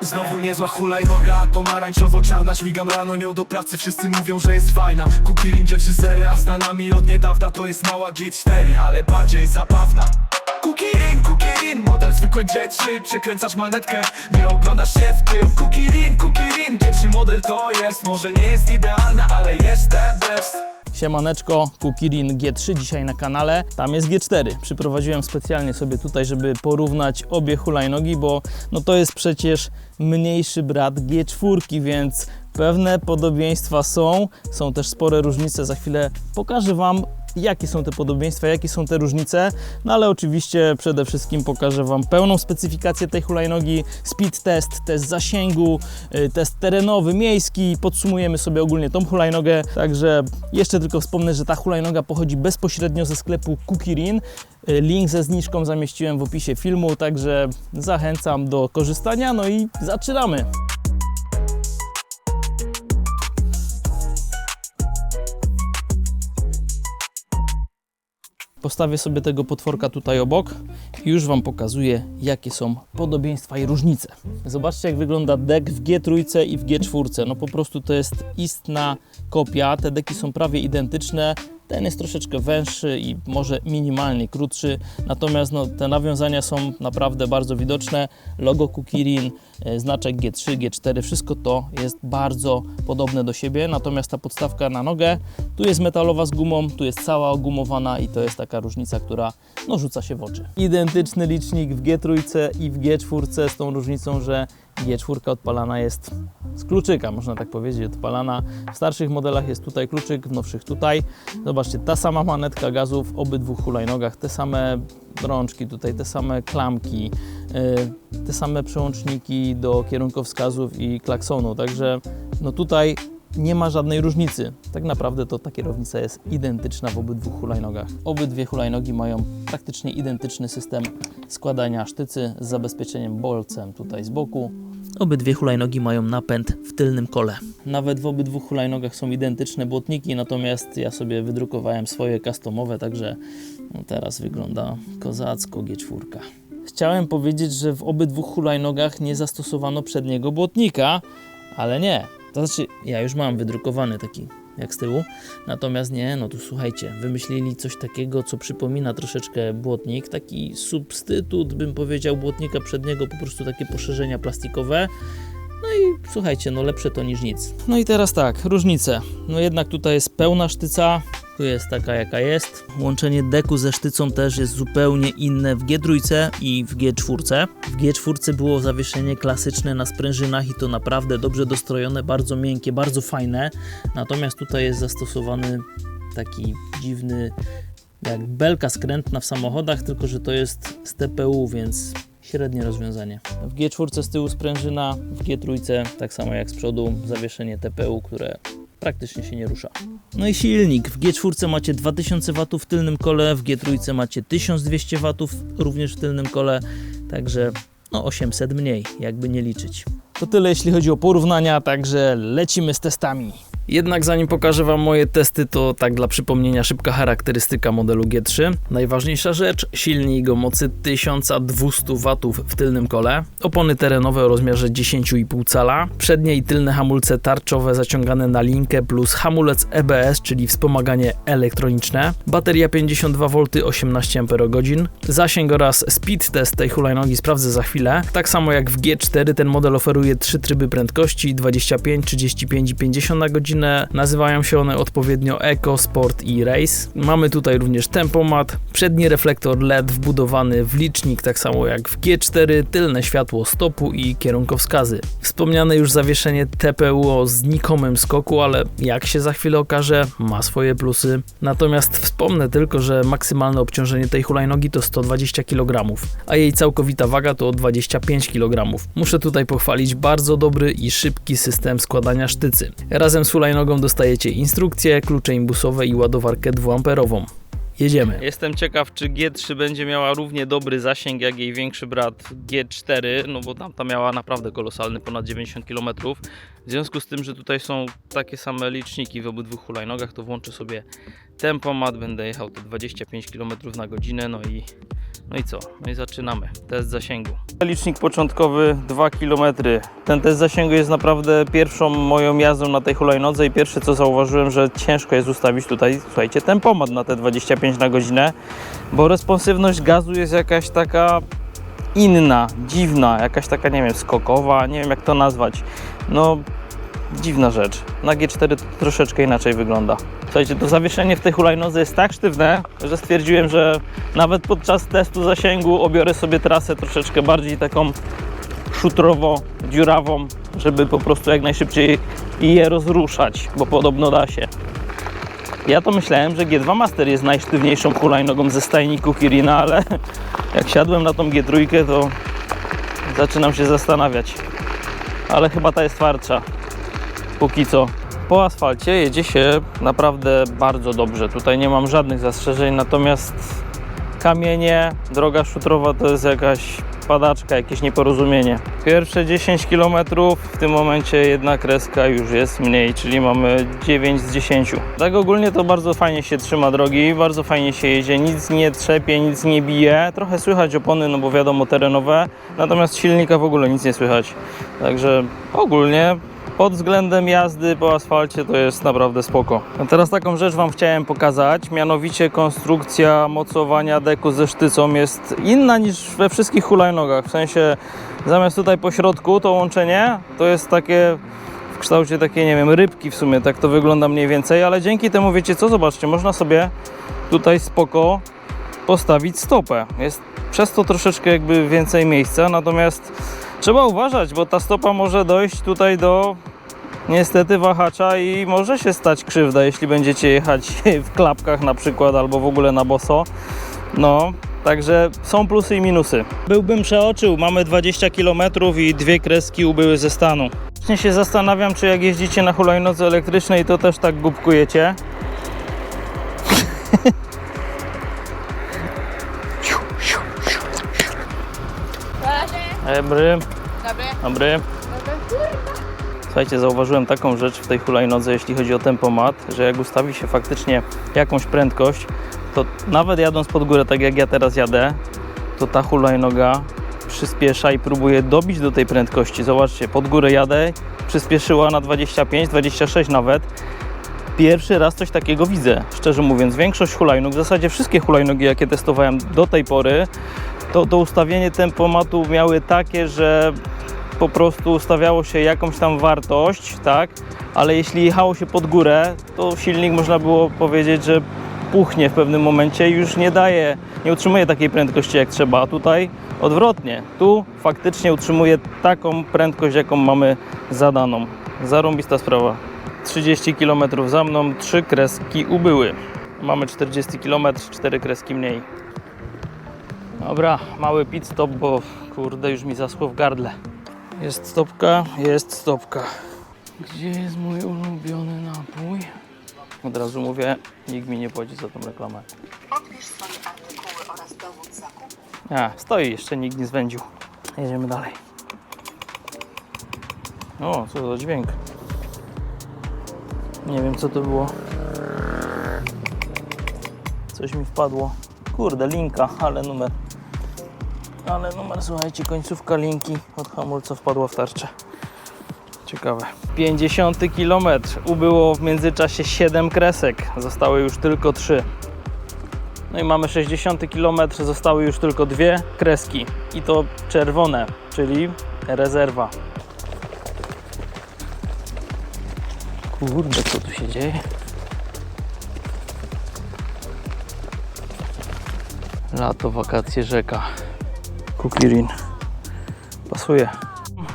Znowu niezła hulajnoga, pomarańczowo-czarna. Śmigam rano nią do pracy, wszyscy mówią, że jest fajna. Kupili G3 a z nami od niedawna to jest mała G4, ale bardziej zabawna. Kukirin, model zwykły G3. Przekręcasz manetkę, nie oglądasz się w tył. Kukirin, G3 model to jest. Może nie jest idealna, ale jest the best. Siemaneczko, Kukirin G3 dzisiaj na kanale, tam jest G4. Przyprowadziłem specjalnie sobie tutaj, żeby porównać obie hulajnogi, bo no to jest przecież mniejszy brat G4, więc pewne podobieństwa są też spore różnice. Za chwilę pokażę Wam, jakie są te podobieństwa, jakie są te różnice, no ale oczywiście przede wszystkim pokażę Wam pełną specyfikację tej hulajnogi, speed test, test zasięgu, test terenowy, miejski, podsumujemy sobie ogólnie tą hulajnogę, także jeszcze tylko wspomnę, że ta hulajnoga pochodzi bezpośrednio ze sklepu Kukirin. Link ze zniżką zamieściłem w opisie filmu, także zachęcam do korzystania, no i zaczynamy! Postawię sobie tego potworka tutaj obok i już Wam pokazuję, jakie są podobieństwa i różnice. Zobaczcie, jak wygląda dek w G3 i w G4. No po prostu to jest istna kopia. Te deki są prawie identyczne. Ten jest troszeczkę węższy i może minimalnie krótszy, natomiast no, te nawiązania są naprawdę bardzo widoczne. Logo Kukirin, znaczek G3, G4, wszystko to jest bardzo podobne do siebie, natomiast ta podstawka na nogę, tu jest metalowa z gumą, tu jest cała ogumowana i to jest taka różnica, która no, rzuca się w oczy. Identyczny licznik w G3 i w G4 z tą różnicą, że G4 odpalana jest z kluczyka, można tak powiedzieć, odpalana. W starszych modelach jest tutaj kluczyk, w nowszych tutaj. Zobaczcie, ta sama manetka gazu w obydwu hulajnogach, te same rączki tutaj, te same klamki, te same przełączniki do kierunkowskazów i klaksonu, także no tutaj nie ma żadnej różnicy. Tak naprawdę to ta kierownica jest identyczna w obydwu hulajnogach. Obydwie hulajnogi mają praktycznie identyczny system składania sztycy z zabezpieczeniem bolcem tutaj z boku. Obydwie hulajnogi mają napęd w tylnym kole. Nawet w obydwu hulajnogach są identyczne błotniki, natomiast ja sobie wydrukowałem swoje customowe, także no teraz wygląda kozacko G4. Chciałem powiedzieć, że w obydwu hulajnogach nie zastosowano przedniego błotnika, ale nie. To znaczy, ja już mam wydrukowany taki jak z tyłu, natomiast nie, no tu słuchajcie, wymyślili coś takiego, co przypomina troszeczkę błotnik, taki substytut, bym powiedział, błotnika przedniego, po prostu takie poszerzenia plastikowe. No i słuchajcie, no lepsze to niż nic. No i teraz tak, różnice. No jednak tutaj jest pełna sztyca, tu jest taka jaka jest. Łączenie deku ze sztycą też jest zupełnie inne w G3 i w G4. W G4 było zawieszenie klasyczne na sprężynach i to naprawdę dobrze dostrojone, bardzo miękkie, bardzo fajne. Natomiast tutaj jest zastosowany taki dziwny, jak belka skrętna w samochodach, tylko że to jest z TPU, więc średnie rozwiązanie. W G4 z tyłu sprężyna, w G3 tak samo jak z przodu zawieszenie TPU, które praktycznie się nie rusza. No i silnik. W G4 macie 2000 W w tylnym kole, w G3 macie 1200 W również w tylnym kole, także no 800 mniej, jakby nie liczyć. To tyle jeśli chodzi o porównania, także lecimy z testami. Jednak zanim pokażę Wam moje testy, to tak dla przypomnienia szybka charakterystyka modelu G3. Najważniejsza rzecz, silnik o mocy 1200 W w tylnym kole, opony terenowe o rozmiarze 10,5 cala, przednie i tylne hamulce tarczowe zaciągane na linkę plus hamulec EBS, czyli wspomaganie elektroniczne, bateria 52V 18 Ah, zasięg oraz speed test tej hulajnogi sprawdzę za chwilę. Tak samo jak w G4 ten model oferuje 3 tryby prędkości 25, 35 i 50 na godzinę. Nazywają się one odpowiednio Eco, Sport i Race. Mamy tutaj również tempomat, przedni reflektor LED wbudowany w licznik, tak samo jak w G4, tylne światło stopu i kierunkowskazy. Wspomniane już zawieszenie TPU o znikomym skoku, ale jak się za chwilę okaże, ma swoje plusy. Natomiast wspomnę tylko, że maksymalne obciążenie tej hulajnogi to 120 kg, a jej całkowita waga to 25 kg. Muszę tutaj pochwalić bardzo dobry i szybki system składania sztycy. Razem z hulajnogą dostajecie instrukcje, klucze imbusowe i ładowarkę 2-amperową. jedziemy. Jestem ciekaw, czy G3 będzie miała równie dobry zasięg jak jej większy brat G4, no bo tamta miała naprawdę kolosalny, ponad 90 km. W związku z tym, że tutaj są takie same liczniki w obydwu hulajnogach, to włączę sobie tempomat, będę jechał te 25 km na godzinę, no i co? No i zaczynamy. Test zasięgu. Licznik początkowy 2 km. Ten test zasięgu jest naprawdę pierwszą moją jazdą na tej hulajnodze i pierwsze co zauważyłem, że ciężko jest ustawić tutaj, słuchajcie, tempomat na te 25 na godzinę, bo responsywność gazu jest jakaś taka inna, dziwna, jakaś taka, nie wiem, skokowa, nie wiem jak to nazwać. No, dziwna rzecz. Na G4 to troszeczkę inaczej wygląda. Słuchajcie, to zawieszenie w tej hulajnodze jest tak sztywne, że stwierdziłem, że nawet podczas testu zasięgu obiorę sobie trasę troszeczkę bardziej taką szutrowo-dziurawą, żeby po prostu jak najszybciej je rozruszać, bo podobno da się. Ja to myślałem, że G2 Master jest najsztywniejszą hulajnogą ze stajni Kukirina, ale jak siadłem na tą G3, to zaczynam się zastanawiać. Ale chyba ta jest twardsza. Póki co. Po asfalcie jedzie się naprawdę bardzo dobrze. Tutaj nie mam żadnych zastrzeżeń, natomiast kamienie, droga szutrowa to jest jakaś padaczka, jakieś nieporozumienie. Pierwsze 10 km, w tym momencie jedna kreska już jest mniej, czyli mamy 9 z 10. Tak ogólnie to bardzo fajnie się trzyma drogi, bardzo fajnie się jedzie, nic nie trzepie, nic nie bije. Trochę słychać opony, no bo wiadomo, terenowe, natomiast silnika w ogóle nic nie słychać. Także ogólnie pod względem jazdy po asfalcie to jest naprawdę spoko. A teraz taką rzecz Wam chciałem pokazać, mianowicie konstrukcja mocowania deku ze sztycą jest inna niż we wszystkich hulajnogach. W sensie zamiast tutaj po środku to łączenie to jest takie w kształcie takiej, nie wiem, rybki w sumie, tak to wygląda mniej więcej, ale dzięki temu, wiecie co, zobaczcie, można sobie tutaj spoko postawić stopę. Jest przez to troszeczkę jakby więcej miejsca, natomiast trzeba uważać, bo ta stopa może dojść tutaj do niestety wahacza i może się stać krzywda, jeśli będziecie jechać w klapkach na przykład albo w ogóle na boso. No, także są plusy i minusy. Byłbym przeoczył, mamy 20 km i dwie kreski ubyły ze stanu. Właśnie się zastanawiam, czy jak jeździcie na hulajnodze elektrycznej, to też tak głupkujecie. Dobry. Dobry. Słuchajcie, zauważyłem taką rzecz w tej hulajnodze, jeśli chodzi o tempomat, że jak ustawi się faktycznie jakąś prędkość, to nawet jadąc pod górę, tak jak ja teraz jadę, to ta hulajnoga przyspiesza i próbuje dobić do tej prędkości. Zobaczcie, pod górę jadę, przyspieszyła na 25, 26 nawet. Pierwszy raz coś takiego widzę, szczerze mówiąc. Większość hulajnóg, w zasadzie wszystkie hulajnogi, jakie testowałem do tej pory, to ustawienie tempomatu miały takie, że po prostu ustawiało się jakąś tam wartość, tak? Ale jeśli jechało się pod górę, to silnik, można było powiedzieć, że puchnie w pewnym momencie i już nie utrzymuje takiej prędkości jak trzeba, a tutaj odwrotnie. Tu faktycznie utrzymuje taką prędkość, jaką mamy zadaną. Zarąbista sprawa. 30 km za mną, 3 kreski ubyły. Mamy 40 km, 4 kreski mniej. Dobra, mały pit stop, bo kurde, już mi zaschło w gardle. Jest stopka, jest stopka. Gdzie jest mój ulubiony napój? Od razu mówię, nikt mi nie płaci za tą reklamę. Odbierz swoje artykuły oraz dowód zakupu. Stoi, jeszcze nikt nie zwędził. Jedziemy dalej. O, co za dźwięk. Nie wiem co to było. Coś mi wpadło. Kurde, linka, ale numer, słuchajcie, końcówka linki od hamulca wpadła w tarczę. Ciekawe. 50 km. Ubyło w międzyczasie 7 kresek. Zostały już tylko 3. No i mamy 60 km. Zostały już tylko 2 kreski. I to czerwone, czyli rezerwa. Kurde, co tu się dzieje? Lato, wakacje, rzeka. Kukirin. Pasuje.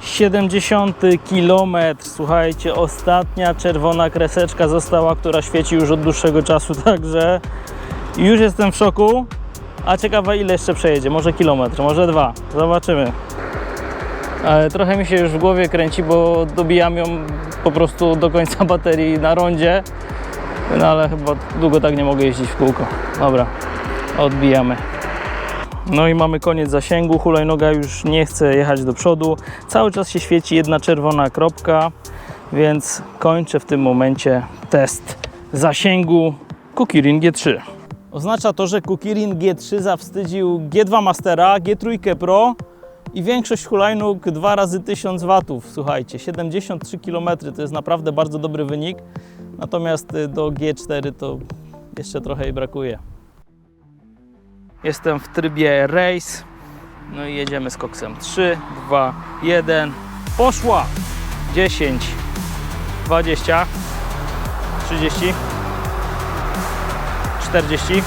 70 km. Słuchajcie, ostatnia czerwona kreseczka została, która świeci już od dłuższego czasu, także już jestem w szoku. A ciekawe, ile jeszcze przejedzie. Może kilometr, może 2. Zobaczymy. Ale trochę mi się już w głowie kręci, bo dobijam ją po prostu do końca baterii na rondzie. No ale chyba długo tak nie mogę jeździć w kółko. Dobra, odbijamy. No i mamy koniec zasięgu, hulajnoga już nie chce jechać do przodu. Cały czas się świeci jedna czerwona kropka, więc kończę w tym momencie test zasięgu Kukirin G3. Oznacza to, że Kukirin G3 zawstydził G2 Mastera, G3 Pro i większość hulajnóg 2 razy 1000 W. Słuchajcie, 73 km to jest naprawdę bardzo dobry wynik, natomiast do G4 to jeszcze trochę jej brakuje. Jestem w trybie race, no i jedziemy z koksem. 3, 2, 1, poszła! 10, 20, 30, 40,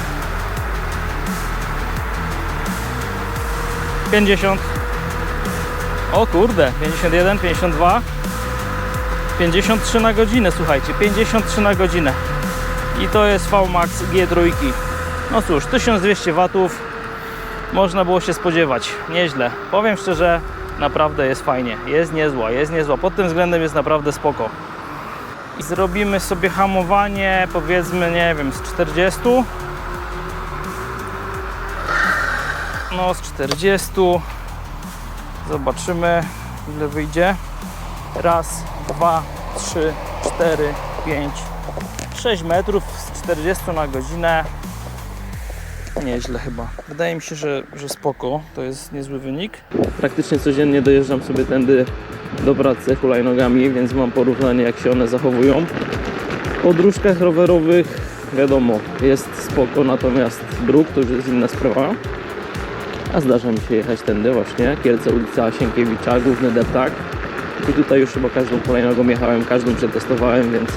50, o kurde, 51, 52, 53 na godzinę, słuchajcie, 53 na godzinę. I to jest VMAX G3. No cóż, 1200 watów, można było się spodziewać, nieźle. Powiem szczerze, naprawdę jest fajnie, jest niezła, pod tym względem jest naprawdę spoko. I zrobimy sobie hamowanie, powiedzmy, nie wiem, z 40. No, z 40. Zobaczymy, ile wyjdzie. Raz, 2, 3, 4, 5, 6 metrów z 40 na godzinę. Nieźle chyba. Wydaje mi się, że spoko. To jest niezły wynik. Praktycznie codziennie dojeżdżam sobie tędy do pracy hulajnogami, więc mam porównanie, jak się one zachowują. Po dróżkach rowerowych wiadomo, jest spoko, natomiast dróg to już jest inna sprawa. A zdarza mi się jechać tędy właśnie, Kielce, ulica Sienkiewicza, główny deptak. I tutaj już chyba każdą hulajnogą jechałem, każdą przetestowałem, więc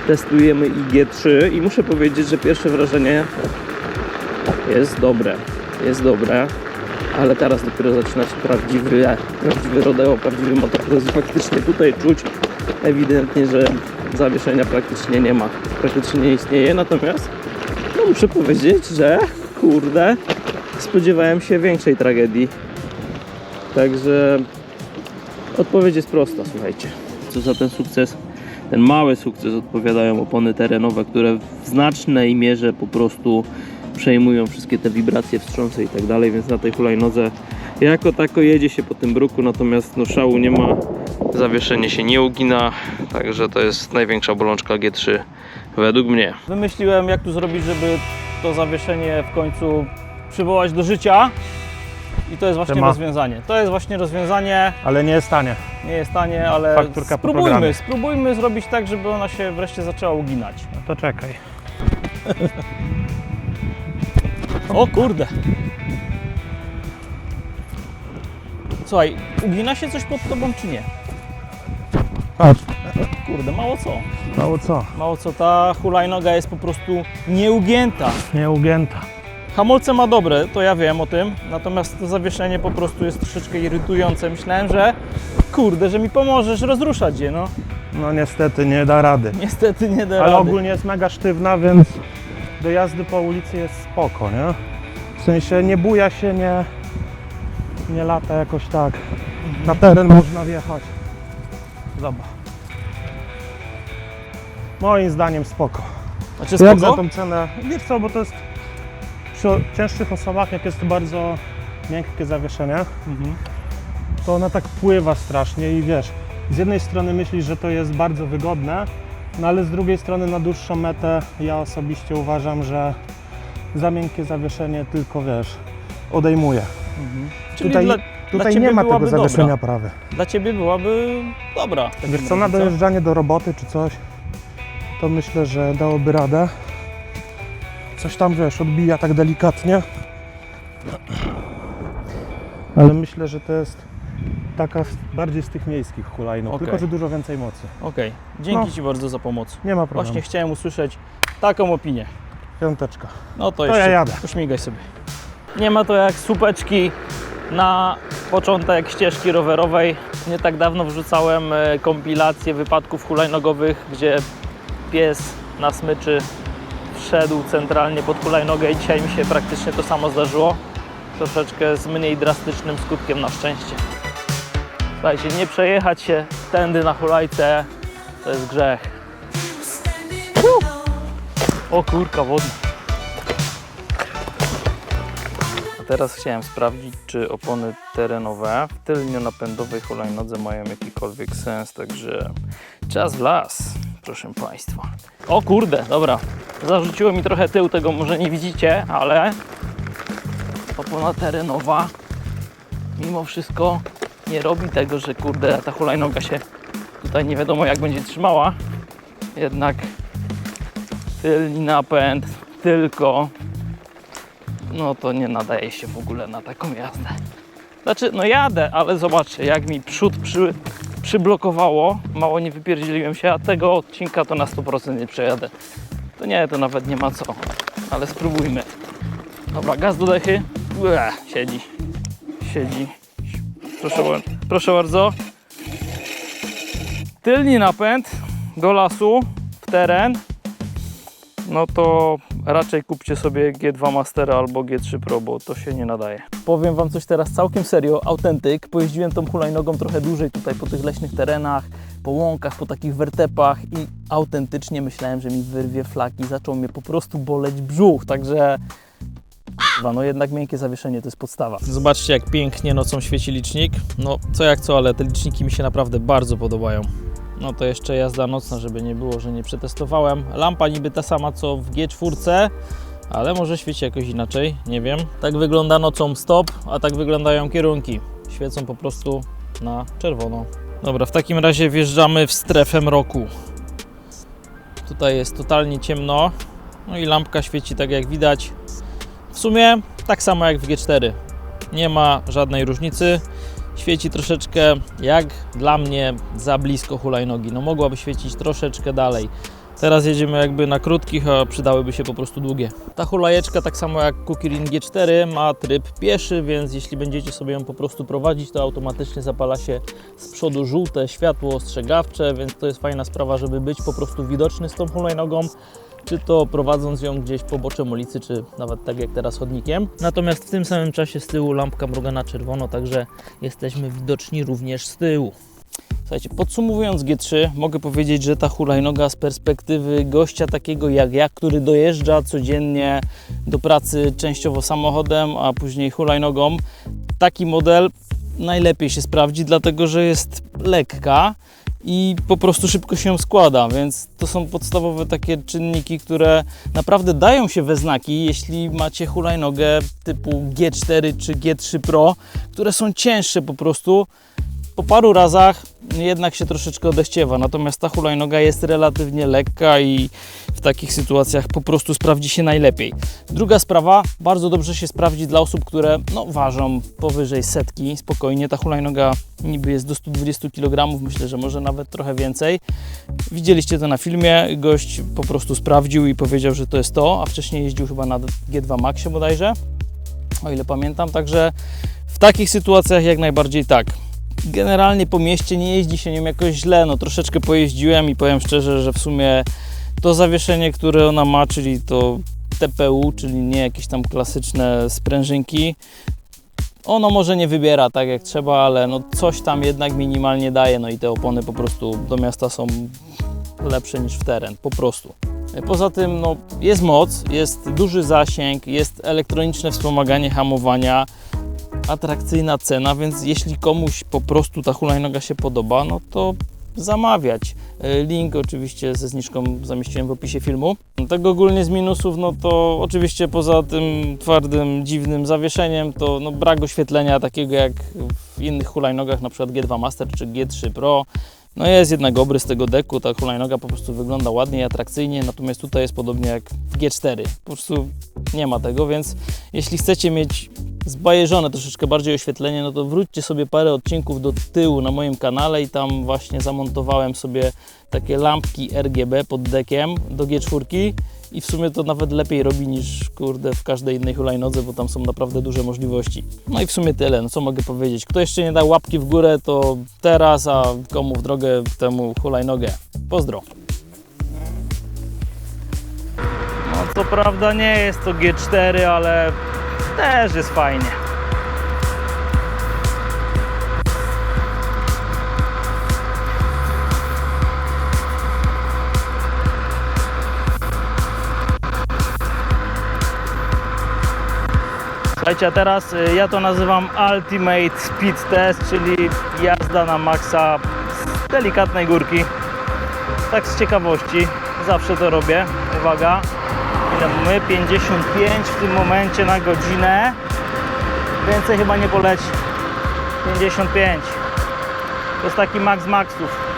testujemy i G3 i muszę powiedzieć, że pierwsze wrażenie jest dobre, ale teraz dopiero zaczyna się prawdziwy rodeo, prawdziwy motocross i faktycznie tutaj czuć ewidentnie, że zawieszenia praktycznie nie ma, praktycznie nie istnieje, natomiast no muszę powiedzieć, że kurde, spodziewałem się większej tragedii, także odpowiedź jest prosta, słuchajcie. Co za ten sukces, ten mały sukces odpowiadają opony terenowe, które w znacznej mierze po prostu przejmują wszystkie te wibracje, wstrząsy i tak dalej, więc na tej hulajnodze jako tako jedzie się po tym bruku, natomiast no szału nie ma, zawieszenie się nie ugina, także to jest największa bolączka G3 według mnie. Wymyśliłem, jak tu zrobić, żeby to zawieszenie w końcu przywołać do życia i to jest właśnie rozwiązanie. To jest właśnie rozwiązanie. Ale nie jest tanie. Nie jest tanie, ale Fakturka po programie. spróbujmy zrobić tak, żeby ona się wreszcie zaczęła uginać. No to czekaj. O kurde! Słuchaj, ugina się coś pod tobą czy nie? Patrz. Kurde, mało co. Mało co. Mało co, ta hulajnoga jest po prostu nieugięta. Nieugięta. Hamulce ma dobre, to ja wiem o tym, natomiast to zawieszenie po prostu jest troszeczkę irytujące. Myślałem, że kurde, że mi pomożesz rozruszać je, no. No niestety nie da rady. Niestety nie da Ale rady. ogólnie jest mega sztywna, więc do jazdy po ulicy jest spoko, nie? W sensie nie buja się, nie lata jakoś tak. Na teren można wjechać. Zobacz. Moim zdaniem spoko. Znaczy Jak za spoko? tą cenę? Wiesz co, bo to jest przy cięższych osobach, jak jest bardzo miękkie zawieszenie, to ona tak pływa strasznie i wiesz, z jednej strony myślisz, że to jest bardzo wygodne, no ale z drugiej strony na dłuższą metę ja osobiście uważam, że za miękkie zawieszenie tylko wiesz, odejmuje. Czyli Tutaj, dla tutaj ciebie nie ma tego byłaby zawieszenia dobra. prawy. Dla Ciebie byłaby dobra. w takim Wiesz co, na razie, dojeżdżanie do roboty czy coś, to myślę, że dałoby radę. Coś tam wiesz, odbija tak delikatnie. Ale myślę, że to jest taka bardziej z tych miejskich hulajnóg, Okej. tylko że dużo więcej mocy. Okej, dzięki No. Ci bardzo za pomoc. Nie ma problemu. Właśnie chciałem usłyszeć taką opinię. Piąteczka. No to To jeszcze ja jadę. pośmigaj sobie. Nie ma to jak słupeczki na początek ścieżki rowerowej. Nie tak dawno wrzucałem kompilację wypadków hulajnogowych, gdzie pies na smyczy wszedł centralnie pod hulajnogę i dzisiaj mi się praktycznie to samo zdarzyło. Troszeczkę z mniej drastycznym skutkiem na szczęście. Słuchajcie, nie przejechać się tędy na hulajce to jest grzech. O kurka wodna. A teraz chciałem sprawdzić, czy opony terenowe w tylnionapędowej hulajnodze mają jakikolwiek sens, także czas w las, proszę Państwa. O kurde, dobra, zarzuciło mi trochę tył, tego może nie widzicie, ale opona terenowa mimo wszystko nie robi tego, że kurde, ta hulajnoga się tutaj nie wiadomo jak będzie trzymała. Jednak tylny napęd tylko, no to nie nadaje się w ogóle na taką jazdę. Znaczy, no jadę, ale zobaczcie, jak mi przód przyblokowało, mało nie wypierdzieliłem się, a tego odcinka to na 100% nie przejadę. To nie, to nawet nie ma co, ale spróbujmy. Dobra, gaz do dechy. Siedzi. Proszę bardzo. Tylny napęd do lasu, w teren, no to raczej kupcie sobie G2 Mastera albo G3 Pro, bo to się nie nadaje. Powiem Wam coś teraz całkiem serio, autentyk. Pojeździłem tą hulajnogą trochę dłużej tutaj po tych leśnych terenach, po łąkach, po takich wertepach i autentycznie myślałem, że mi wyrwie flaki. Zaczął mnie po prostu boleć brzuch, także no jednak miękkie zawieszenie to jest podstawa. Zobaczcie, jak pięknie nocą świeci licznik. No co jak co, ale te liczniki mi się naprawdę bardzo podobają. No to jeszcze jazda nocna, żeby nie było, że nie przetestowałem. Lampa niby ta sama co w G4, ale może świeci jakoś inaczej, nie wiem. Tak wygląda nocą stop, a tak wyglądają kierunki. Świecą po prostu na czerwono. Dobra, w takim razie wjeżdżamy w strefę mroku. Tutaj jest totalnie ciemno, no i lampka świeci tak jak widać. W sumie tak samo jak w G4. Nie ma żadnej różnicy. Świeci troszeczkę, jak dla mnie, za blisko hulajnogi. No mogłaby świecić troszeczkę dalej. Teraz jedziemy jakby na krótkich, a przydałyby się po prostu długie. Ta hulajeczka, tak samo jak Kukirin G4, ma tryb pieszy, więc jeśli będziecie sobie ją po prostu prowadzić, to automatycznie zapala się z przodu żółte światło ostrzegawcze, więc to jest fajna sprawa, żeby być po prostu widoczny z tą hulajnogą, czy to prowadząc ją gdzieś po boczem ulicy, czy nawet tak jak teraz chodnikiem. Natomiast w tym samym czasie z tyłu lampka mruga na czerwono, także jesteśmy widoczni również z tyłu. Słuchajcie, podsumowując G3, mogę powiedzieć, że ta hulajnoga z perspektywy gościa takiego jak ja, który dojeżdża codziennie do pracy częściowo samochodem, a później hulajnogą, taki model najlepiej się sprawdzi, dlatego że jest lekka i po prostu szybko się składa, więc to są podstawowe takie czynniki, które naprawdę dają się we znaki, jeśli macie hulajnogę typu G4 czy G3 Pro, które są cięższe po prostu. Po paru razach jednak się troszeczkę odechciewa, natomiast ta hulajnoga jest relatywnie lekka i w takich sytuacjach po prostu sprawdzi się najlepiej. Druga sprawa, bardzo dobrze się sprawdzi dla osób, które ważą powyżej 100, spokojnie. Ta hulajnoga niby jest do 120 kg, myślę, że może nawet trochę więcej. Widzieliście to na filmie, gość po prostu sprawdził i powiedział, że to jest to, a wcześniej jeździł chyba na G2 Maxie bodajże, o ile pamiętam, także w takich sytuacjach jak najbardziej tak. Generalnie po mieście nie jeździ się nią jakoś źle, no troszeczkę pojeździłem i powiem szczerze, że w sumie to zawieszenie, które ona ma, czyli to TPU, czyli nie jakieś tam klasyczne sprężynki, ono może nie wybiera tak jak trzeba, ale no coś tam jednak minimalnie daje, no i te opony po prostu do miasta są lepsze niż w teren, po prostu. Poza tym no, jest moc, jest duży zasięg, jest elektroniczne wspomaganie hamowania, atrakcyjna cena, więc jeśli komuś po prostu ta hulajnoga się podoba, no to zamawiać. Link oczywiście ze zniżką zamieściłem w opisie filmu. Tak ogólnie z minusów, no to oczywiście poza tym twardym, dziwnym zawieszeniem, to no brak oświetlenia takiego jak w innych hulajnogach, na przykład G2 Master czy G3 Pro. No jest jednak obrys tego deku, ta hulajnoga po prostu wygląda ładnie i atrakcyjnie, natomiast tutaj jest podobnie jak w G4. Po prostu nie ma tego, więc jeśli chcecie mieć zbajeżone troszeczkę bardziej oświetlenie, no to wróćcie sobie parę odcinków do tyłu na moim kanale i tam właśnie zamontowałem sobie takie lampki RGB pod dekiem do G4 i w sumie to nawet lepiej robi niż kurde w każdej innej hulajnodze, bo tam są naprawdę duże możliwości. No i w sumie tyle, no co mogę powiedzieć. Kto jeszcze nie dał łapki w górę, to teraz, a komu w drogę, temu hulajnogę. Pozdro! No co prawda nie jest to G4, ale też jest fajnie. Słuchajcie, a teraz ja to nazywam Ultimate Speed Test, czyli jazda na maksa z delikatnej górki. Tak z ciekawości, zawsze to robię. Uwaga, ile mamy? 55 w tym momencie na godzinę. Więcej chyba nie poleci. 55. To jest taki max maxów.